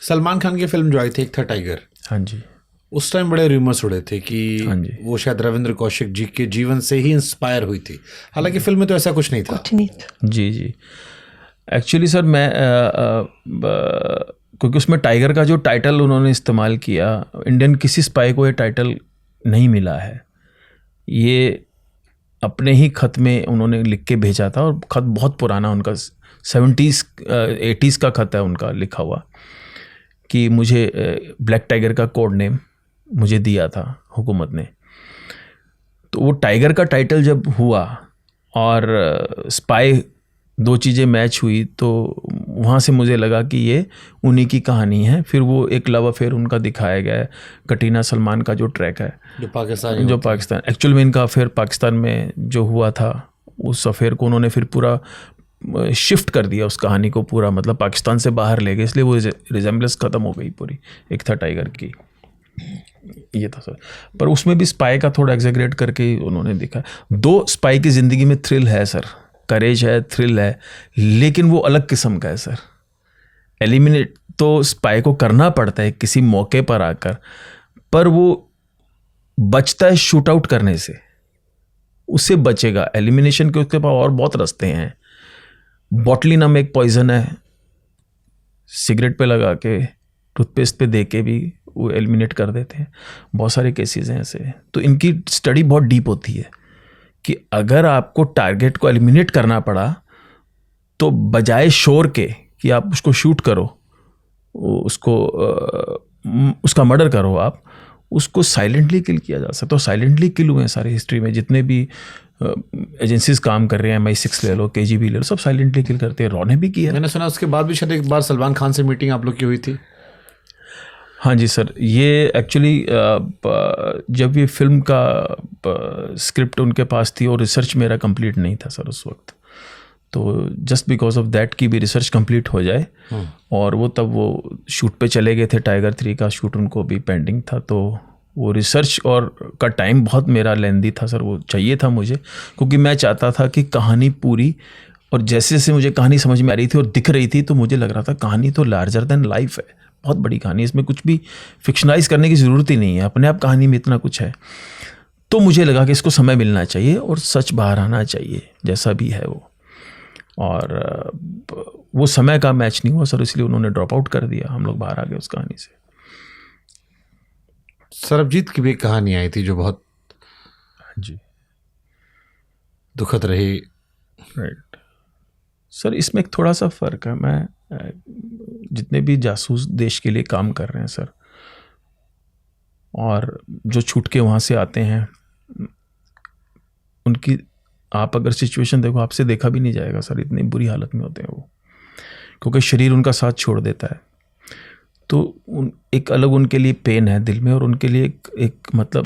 सलमान खान की फिल्म जो आई थी एक था टाइगर, हाँ जी, उस टाइम बड़े रूमर्स उड़े थे कि हाँ जी, वो शायद रविंद्र कौशिक जी के जीवन से ही इंस्पायर हुई थी। हालांकि फिल्म में तो ऐसा कुछ नहीं था। जी जी। एक्चुअली सर मैं क्योंकि उसमें टाइगर का जो टाइटल उन्होंने इस्तेमाल किया, इंडियन किसी स्पाई को ये टाइटल नहीं मिला है। ये अपने ही खत में उन्होंने लिख के भेजा था, और खत बहुत पुराना उनका 70s 80s का खत है उनका लिखा हुआ, कि मुझे ब्लैक टाइगर का कोड नेम मुझे दिया था हुकूमत ने। तो वो टाइगर का टाइटल जब हुआ और स्पाई दो चीज़ें मैच हुई, तो वहाँ से मुझे लगा कि ये उन्हीं की कहानी है। फिर वो एक लव अफेयर उनका दिखाया गया है, कटरीना सलमान का जो ट्रैक है, जो पाकिस्तान एक्चुअल में इनका अफेयर पाकिस्तान में जो हुआ था, उस अफेयर को उन्होंने फिर पूरा शिफ्ट कर दिया, उस कहानी को पूरा मतलब पाकिस्तान से बाहर ले गए, इसलिए वो रिजेम्बलेंस ख़त्म हो गई पूरी। एक था टाइगर की, ये था सर। पर उसमें भी स्पाई का थोड़ा एग्जेगरेट करके उन्होंने दिखा। दो स्पाई की ज़िंदगी में थ्रिल है सर, करेज है, थ्रिल है, लेकिन वो अलग किस्म का है सर। एलिमिनेट तो स्पाई को करना पड़ता है किसी मौके पर आकर, पर वो बचता है शूट आउट करने से, उससे बचेगा। एलिमिनेशन के उसके पास और बहुत रास्ते हैं। बॉटलिनम एक पॉइजन है, सिगरेट पे लगा के, टूथपेस्ट पे दे के भी वो एलिमिनेट कर देते हैं। बहुत सारे केसेस हैं ऐसे। तो इनकी स्टडी बहुत डीप होती है कि अगर आपको टारगेट को एलिमिनेट करना पड़ा, तो बजाय शोर के कि आप उसको शूट करो, उसको उसका मर्डर करो, आप उसको साइलेंटली किल किया जा सकता है। तो साइलेंटली किल हुए हैं सारी हिस्ट्री में, जितने भी एजेंसीज काम कर रहे हैं, MI6 ले लो, KGB ले लो, सब साइलेंटली किल करते हैं। रॉ ने भी किया। मैंने सुना उसके बाद भी शायद एक बार सलमान खान से मीटिंग आप लोग की हुई थी। हाँ जी सर, ये एक्चुअली जब ये फिल्म का स्क्रिप्ट उनके पास थी और रिसर्च मेरा कंप्लीट नहीं था सर उस वक्त, तो जस्ट बिकॉज ऑफ दैट कि भी रिसर्च कंप्लीट हो जाए, और वो तब वो शूट पे चले गए थे। टाइगर 3 का शूट उनको भी पेंडिंग था, तो वो रिसर्च और का टाइम बहुत मेरा लेंदी था सर। वो चाहिए था मुझे, क्योंकि मैं चाहता था कि कहानी पूरी, और जैसे जैसे मुझे कहानी समझ में आ रही थी और दिख रही थी, तो मुझे लग रहा था कहानी तो लार्जर देन लाइफ है, बहुत बड़ी कहानी, इसमें कुछ भी फिक्शनाइज करने की ज़रूरत ही नहीं है, अपने आप कहानी में इतना कुछ है। तो मुझे लगा कि इसको समय मिलना चाहिए और सच बाहर आना चाहिए, जैसा भी है वो। और वो समय का मैच नहीं हुआ सर, इसलिए उन्होंने ड्रॉप आउट कर दिया, हम लोग बाहर आ गए उस कहानी से। सरबजीत की भी एक कहानी आई थी जो बहुत जी दुखद रही। राइट सर, इसमें एक थोड़ा सा फ़र्क है। मैं जितने भी जासूस देश के लिए काम कर रहे हैं सर, और जो छूट के वहाँ से आते हैं, उनकी आप अगर सिचुएशन देखो, आपसे देखा भी नहीं जाएगा सर, इतनी बुरी हालत में होते हैं वो, क्योंकि शरीर उनका साथ छोड़ देता है। तो एक अलग उनके लिए पेन है दिल में, और उनके लिए एक मतलब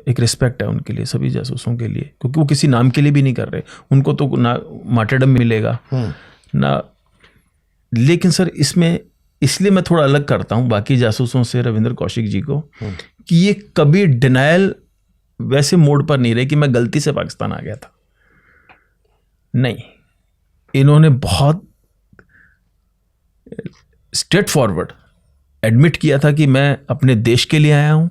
एक रिस्पेक्ट है उनके लिए, सभी जासूसों के लिए, क्योंकि वो किसी नाम के लिए भी नहीं कर रहे। उनको तो ना मार्टरडम मिलेगा ना। लेकिन सर इसमें इसलिए मैं थोड़ा अलग करता हूँ बाकी जासूसों से रविंद्र कौशिक जी को, कि ये कभी डिनायल वैसे मोड पर नहीं रहे कि मैं गलती से पाकिस्तान आ गया था। नहीं, इन्होंने बहुत स्ट्रेट फॉरवर्ड एडमिट किया था कि मैं अपने देश के लिए आया हूं,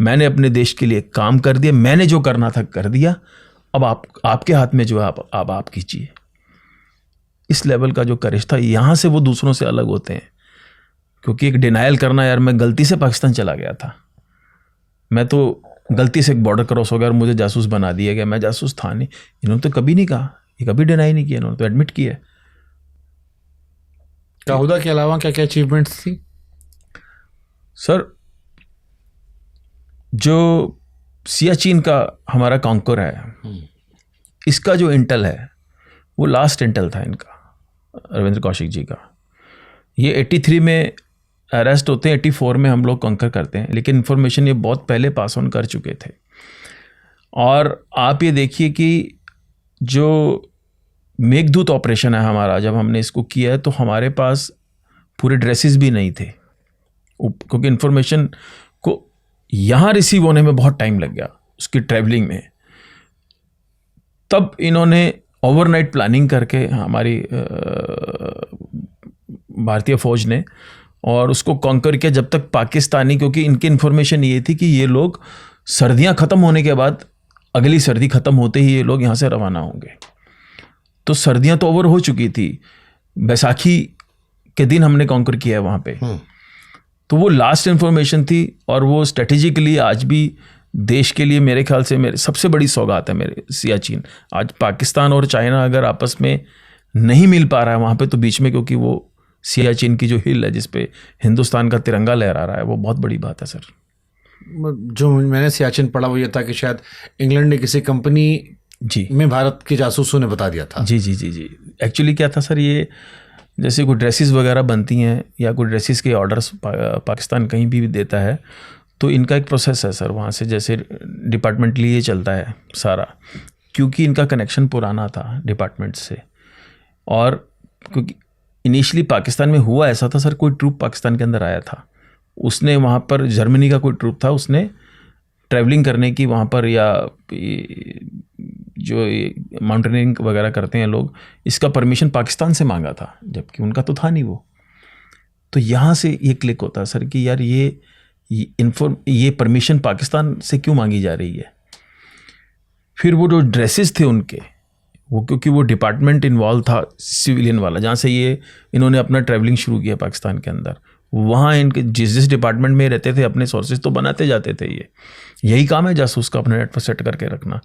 मैंने अपने देश के लिए काम कर दिया, मैंने जो करना था कर दिया, अब आपके हाथ में जो है आप कीजिए। इस लेवल का जो करेज था, यहां से वो दूसरों से अलग होते हैं। क्योंकि एक डिनायल करना, यार मैं गलती से पाकिस्तान चला गया था, मैं तो गलती से एक बॉर्डर क्रॉस हो गया और मुझे जासूस बना दिया गया, मैं जासूस था नहीं। इन्होंने तो कभी नहीं कहा, ये कभी डिनाई नहीं किया, इन्होंने तो एडमिट किया। काहुदा के अलावा क्या क्या अचीवमेंट्स थी सर? जो सियाचिन का हमारा कॉन्कर है, इसका जो इंटेल है वो लास्ट इंटेल था इनका, रविंद्र कौशिक जी का। ये 83 में अरेस्ट होते हैं, 84 में हम लोग कॉन्कर करते हैं, लेकिन इन्फॉर्मेशन ये बहुत पहले पास ऑन कर चुके थे। और आप ये देखिए कि जो मेघदूत ऑपरेशन है हमारा, जब हमने इसको किया है, तो हमारे पास पूरे ड्रेसेस भी नहीं थे, क्योंकि इन्फॉर्मेशन को यहाँ रिसीव होने में बहुत टाइम लग गया, उसकी ट्रैवलिंग में। तब इन्होंने ओवरनाइट प्लानिंग करके, हमारी भारतीय फौज ने और उसको कॉन्कर किया जब तक पाकिस्तानी, क्योंकि इनकी इन्फॉर्मेशन ये थी कि ये लोग सर्दियां ख़त्म होने के बाद, अगली सर्दी ख़त्म होते ही ये लोग यहाँ से रवाना होंगे। तो सर्दियां तो ओवर हो चुकी थी, बैसाखी के दिन हमने कॉन्कर किया है वहाँ पे। तो वो लास्ट इन्फॉर्मेशन थी, और वो स्ट्रेटेजिकली आज भी देश के लिए मेरे ख्याल से मेरे सबसे बड़ी सौगात है मेरे सियाचिन। आज पाकिस्तान और चाइना अगर आपस में नहीं मिल पा रहा है वहाँ पे, तो बीच में, क्योंकि वो सियाचिन की जो हिल है जिस पे हिंदुस्तान का तिरंगा लहरा रहा है, वो बहुत बड़ी बात है सर। जो मैंने सियाचिन पढ़ा वो ये था कि शायद इंग्लैंड ने किसी कंपनी जी में भारत के जासूसों ने बता दिया था। जी जी जी जी एक्चुअली क्या था सर, ये जैसे कोई ड्रेसेस वगैरह बनती हैं या कोई ड्रेसेस के ऑर्डर्स पाकिस्तान कहीं भी देता है, तो इनका एक प्रोसेस है सर वहाँ से, जैसे डिपार्टमेंटली ये चलता है सारा, क्योंकि इनका कनेक्शन पुराना था डिपार्टमेंट से। और क्योंकि इनिशियली पाकिस्तान में हुआ ऐसा था सर, कोई ट्रूप पाकिस्तान के अंदर आया था, उसने वहाँ पर जर्मनी का कोई ट्रूप था, उसने ट्रैवलिंग करने की वहाँ पर, या जो माउंटेनियरिंग वगैरह करते हैं लोग, इसका परमिशन पाकिस्तान से मांगा था, जबकि उनका तो था नहीं वो। तो यहाँ से ये क्लिक होता है सर कि यार ये परमिशन पाकिस्तान से क्यों मांगी जा रही है। फिर वो जो ड्रेसेस थे उनके, वो क्योंकि वो डिपार्टमेंट इन्वॉल्व था सिविलियन वाला, जहाँ से इन्होंने अपना ट्रैवलिंग शुरू किया पाकिस्तान के अंदर, वहाँ इनके जिस डिपार्टमेंट में रहते थे अपने सोर्सेज तो बनाते जाते थे। यही काम है जासूस का, अपने नेट पर सेट करके रखना।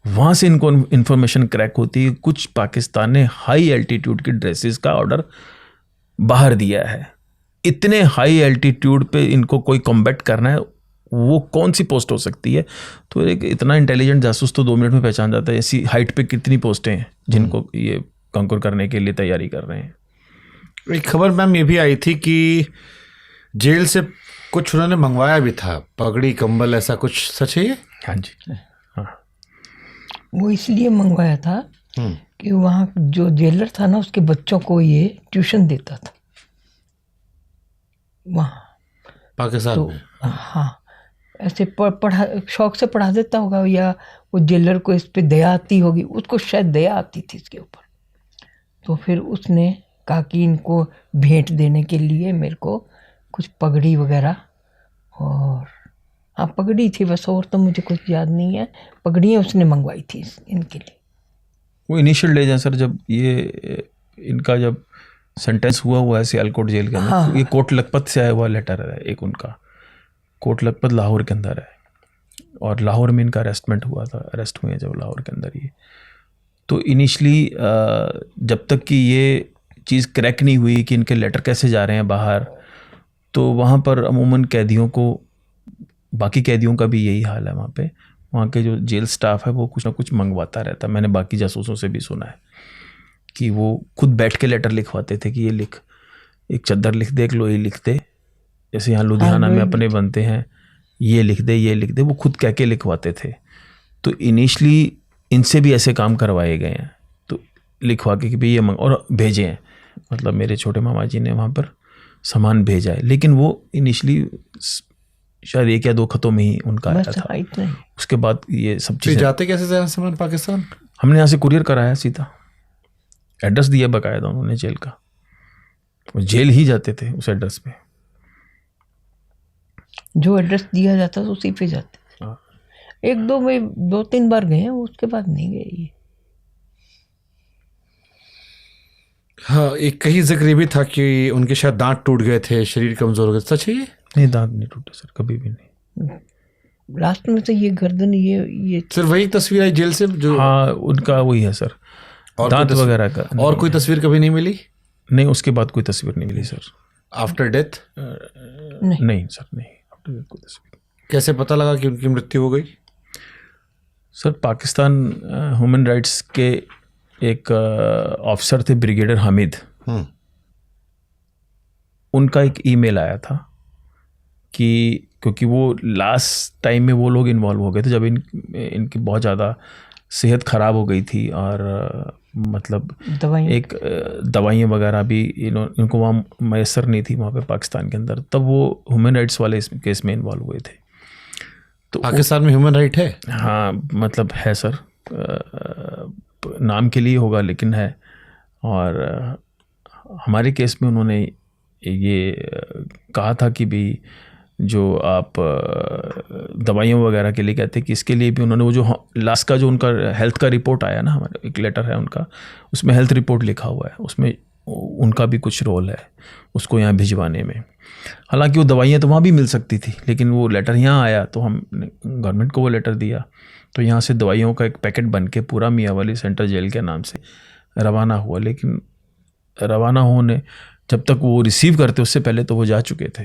वहाँ से इनको इन्फॉर्मेशन क्रैक होती है, कुछ पाकिस्तान ने हाई एल्टीट्यूड की ड्रेसेस का ऑर्डर बाहर दिया है। इतने हाई एल्टीट्यूड पे इनको कोई कॉम्बैट करना है, वो कौन सी पोस्ट हो सकती है। तो एक इतना इंटेलिजेंट जासूस तो 2 मिनट में पहचान जाता है ऐसी हाइट पे कितनी पोस्टें हैं जिनको ये कॉन्कर करने के लिए तैयारी कर रहे हैं। एक खबर मैम ये भी आई थी कि जेल से कुछ उन्होंने मंगवाया भी था, पगड़ी कंबल ऐसा कुछ, सच है ये? हाँ जी, हाँ। वो इसलिए मंगवाया था कि वहाँ जो जेलर था ना, उसके बच्चों को ये ट्यूशन देता था वहाँ पाकिस्तान तो में। हाँ, ऐसे पढ़ा शौक से पढ़ा देता होगा, या वो जेलर को इस पे दया आती होगी, उसको शायद दया आती थी इसके ऊपर। तो फिर उसने कहा कि इनको भेंट देने के लिए मेरे को कुछ पगड़ी वगैरह, और हाँ पगड़ी थी बस, और तो मुझे कुछ याद नहीं है। पगड़ियाँ उसने मंगवाई थी इनके लिए। वो इनिशियल डेज हैं सर, जब इनका जब सेंटेंस हुआ है सियालकोट जेल के अंदर। हाँ। ये कोट लखपत से आया हुआ लेटर है एक उनका, कोट लखपत लाहौर के अंदर है, और लाहौर में इनका अरेस्टमेंट हुआ था, अरेस्ट हुए हैं जब लाहौर के अंदर ये। तो इनिशली जब तक कि ये चीज़ क्रैक नहीं हुई कि इनके लेटर कैसे जा रहे हैं बाहर, तो वहाँ पर अमूमन कैदियों को, बाकी कैदियों का भी यही हाल है वहाँ पे, वहाँ के जो जेल स्टाफ है वो कुछ ना कुछ मंगवाता रहता है। मैंने बाकी जासूसों से भी सुना है कि वो खुद बैठ के लेटर लिखवाते थे कि ये लिख, एक चद्दर लिख दे, एक लोई लिख दे, जैसे यहाँ लुधियाना में अपने बनते हैं, ये लिख दे, ये लिख दे, वो खुद कह के लिखवाते थे। तो इनिशली इनसे भी ऐसे काम करवाए गए हैं, तो लिखवा के कि भाई ये और भेजे हैं, मतलब मेरे छोटे मामा जी ने वहाँ पर सामान भेजा है, लेकिन वो इनिशली शायद 1 या 2 खतों में ही उनका आया था। उसके बाद ये सब चीज़ें जाते कैसे थे सामान पाकिस्तान? हमने यहाँ से कुरियर कराया, सीधा एड्रेस दिया बकायदा उन्होंने जेल का, वो जेल ही जाते थे उस एड्रेस पे, जो एड्रेस दिया जाता था उसी पे जाते। 2-3 बार गए हैं, उसके बाद नहीं गए ये। हाँ, एक कहीं जिक्र भी था कि उनके शायद दांत टूट गए थे, शरीर कमजोर हो गए, सच है ये? नहीं, दांत नहीं टूटे सर, कभी भी नहीं। लास्ट में तो ये गर्दन, ये सिर्फ वही तस्वीर आई जेल से जो? हाँ, उनका वही है सर, दांत वगैरह का। और कोई तस्वीर कभी नहीं मिली? नहीं, उसके बाद कोई तस्वीर नहीं मिली सर। After death? नहीं सर, नहीं, आफ्टर डेथ कोई तस्वीर। कैसे पता लगा कि उनकी मृत्यु हो गई? सर, पाकिस्तान ह्यूमन राइट्स के एक ऑफिसर थे ब्रिगेडियर हामिद, उनका एक ईमेल आया था कि क्योंकि वो लास्ट टाइम में वो लोग इन्वॉल्व हो गए थे जब इनकी बहुत ज़्यादा सेहत ख़राब हो गई थी, और मतलब एक दवाइयाँ वगैरह भी इनको वहाँ मैसर नहीं थी वहाँ पे पाकिस्तान के अंदर, तब वो ह्यूमन राइट्स वाले इस केस में इन्वॉल्व हुए थे। तो पाकिस्तान में ह्यूमन राइट है? हाँ, मतलब है सर, नाम के लिए होगा लेकिन है। और हमारे केस में उन्होंने ये कहा था कि भी जो आप दवाइयों वगैरह के लिए कहते हैं कि इसके लिए भी उन्होंने वो जो लास्ट का जो उनका हेल्थ का रिपोर्ट आया ना, हमारा एक लेटर है उनका, उसमें हेल्थ रिपोर्ट लिखा हुआ है, उसमें उनका भी कुछ रोल है उसको यहाँ भिजवाने में। हालांकि वो दवाइयाँ तो वहाँ भी मिल सकती थी, लेकिन वो लेटर यहाँ आया तो हमने गवर्नमेंट को वो लेटर दिया, तो यहाँ से दवाइयों का एक पैकेट बन के पूरा मियाँवाली सेंट्रल जेल के नाम से रवाना हुआ। लेकिन रवाना होने जब तक वो रिसीव करते उससे पहले तो वो जा चुके थे।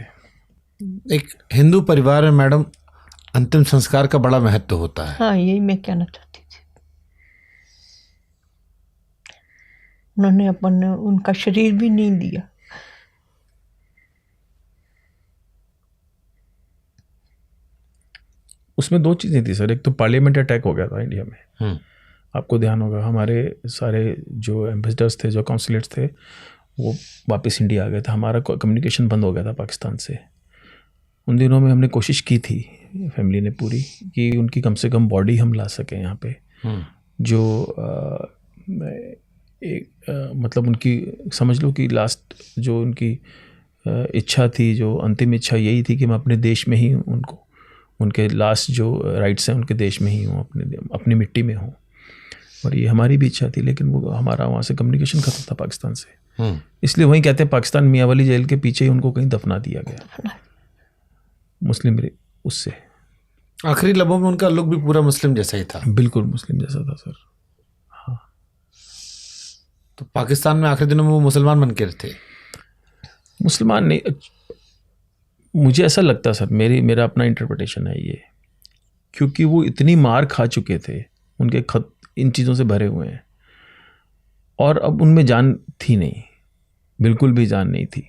एक हिंदू परिवार में मैडम अंतिम संस्कार का बड़ा महत्व होता है। हाँ, यही मैं कहना चाहती थी। उन्होंने उनका शरीर भी नहीं दिया। उसमें दो चीज़ें थी सर, एक तो पार्लियामेंट अटैक हो गया था इंडिया में, आपको ध्यान होगा, हमारे सारे जो एम्बेसडर्स थे, जो कॉन्सुलेट्स थे, वो वापस इंडिया आ गए थे, हमारा कम्युनिकेशन बंद हो गया था पाकिस्तान से। उन दिनों में हमने कोशिश की थी फैमिली ने पूरी कि उनकी कम से कम बॉडी हम ला सकें यहाँ पे, जो मतलब उनकी समझ लो कि लास्ट जो उनकी इच्छा थी, जो अंतिम इच्छा यही थी कि मैं अपने देश में ही उनको, उनके लास्ट जो राइट्स हैं उनके देश में ही हूँ, अपनी मिट्टी में हूँ। और ये हमारी भी इच्छा थी, लेकिन वो हमारा वहाँ से कम्युनिकेशन ख़त्म था पाकिस्तान से, इसलिए वहीं कहते हैं पाकिस्तान मियाँवाली जेल के पीछे ही उनको कहीं दफना दिया गया मुस्लिम उससे। आखिरी लम्हों में उनका लुक भी पूरा मुस्लिम जैसा ही था। बिल्कुल मुस्लिम जैसा था सर। हाँ, तो पाकिस्तान में आखिरी दिनों में वो मुसलमान बन के थे? मुसलमान नहीं, मुझे ऐसा लगता सर, मेरा अपना इंटरप्रिटेशन है ये, क्योंकि वो इतनी मार खा चुके थे, उनके खत इन चीज़ों से भरे हुए हैं, और अब उनमें जान थी नहीं, बिल्कुल भी जान नहीं थी।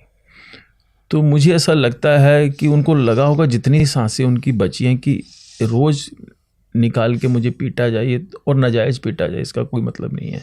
तो मुझे ऐसा लगता है कि उनको लगा होगा जितनी सांसें उनकी बची हैं कि रोज़ निकाल के मुझे पीटा जाए और नाजायज़ पीटा जाए, इसका कोई मतलब नहीं है।